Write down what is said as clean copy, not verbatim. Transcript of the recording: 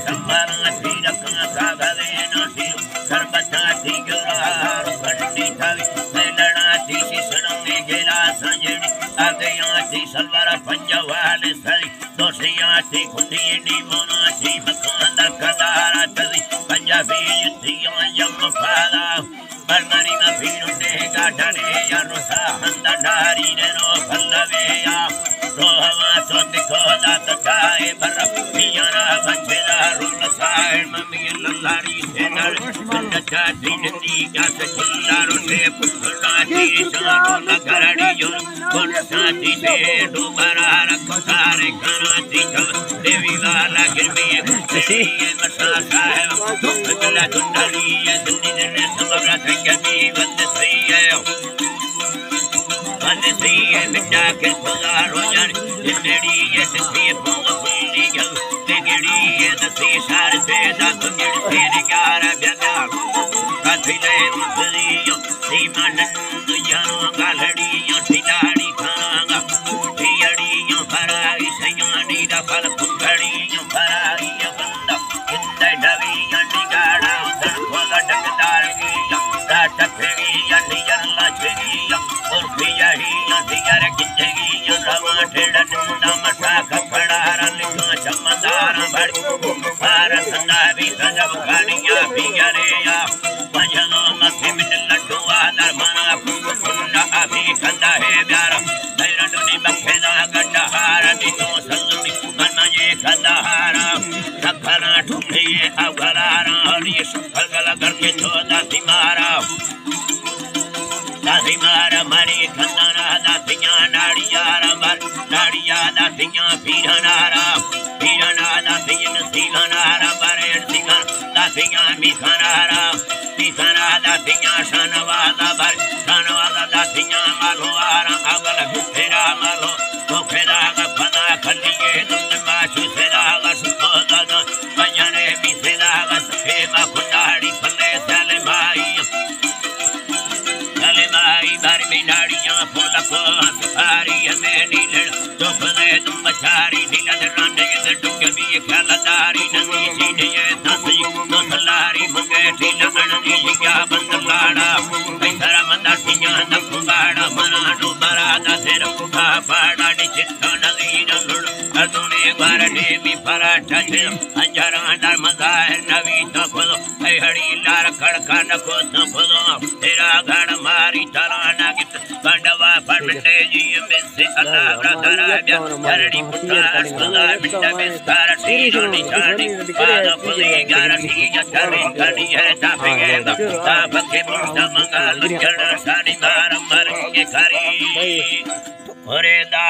संभाला थी रखा कागले नसी सरबता थी गुरार खंडी थावी लड़ा थी सिसड़े गेला संजड़ी आगया थी सलवार पंजवाल सरी दोसिया थी खुदी नी मोना थी मकान कदारा थी पंजाबी थी यम फाला बरमरी में भीड़े गाढ़े या रुसा हंदनारी ने रो फलवे या रोहवा सो दिखो दात खाए बर पियारा बचेला रोल साए मम्मी लल्लारी से नर बंदा दिन दी का सखिला रोटे पुत्रा दी शानो लगरड़ी जो कोन साथी दे डोबरा रखतारे खाना दी देवी वाला गिरमे सी मसा साहेब गला दुंडली ये दुनी ने सबरा संगमी वंद सही है बिटा के खुदारो जान जिंदड़ी ये सी फूल फूली गल तेगड़ी ये सी सार से दा कुंजड़ से निकार बगा कथिले मुसलियो सी मनंद जानो गालड़ियो ठिलाड़ी खांगा ठियड़ियो फराई सयानी दा फल फुंगड़ियो फराई बंदा इंदे डवी निगाड़ा दर खोला डकदार गिया टकरी निजर लाचरिया और पियाही दिगर किंजगी रमा ठेड़न नमसा कपड़ा लिखा चमदार भड़ भारत नावी सजब गाड़िया पियरेया पंजलो मथे में लड्डू आदर मना कुंडा अभी खंदा है प्यारा दैरडुनी बखेदा गड्ढहार दितो सल्लुनी मन ये खंदाहारा सखना ठुमरी अवगलारा हरी सफल गला करके छोदा सिमारा दासी मारा मरी खंदाना दासिया नाड़ियारा मर नाड़िया दासिया पीरनारा पीरना दासियन सीखनारा मरे सीखना दासिया मिखनारा मिखना दासिया शनवाला बर शनवाला दासिया मालवारा अगल फेरा मालो तो फेरा का फना खलिए तुम माचू फेरा का सुखोदा बजाने मिसेला का सफेमा खुंडाड़ी फले साले भाई माई बार में नाड़ियां फूल को सारी हमें नीलड़ तो फले तुम बचारी नीला दराने के डुंगे भी ख्यालदारी नंगी सीने ये दसी तो सलारी मंगे ठीला अननी लिया बंद लाड़ा पैसरा मंदा सिया नकुबाड़ा मना नो बरादा तेरा कुबा पाड़ा नी चिट्ठा नगी नलुड़ अदुने बारने भी पराठा थे अंजरा दर मजाहिर नवी तो फलो ऐ हड़ी लार खड़का नको तो फलो तेरा गण मारी तराना कित बंडवा फरमटे जी में से अल्लाह ब्रदरा धरड़ी पुत्रा सदा बिंदा में स्कार टीनो निशानी पाद पुली गारठी जठरी कनी है तापे तापके मुंडा मंगल चढ़ साड़ी मार मर के खरी ओरे दा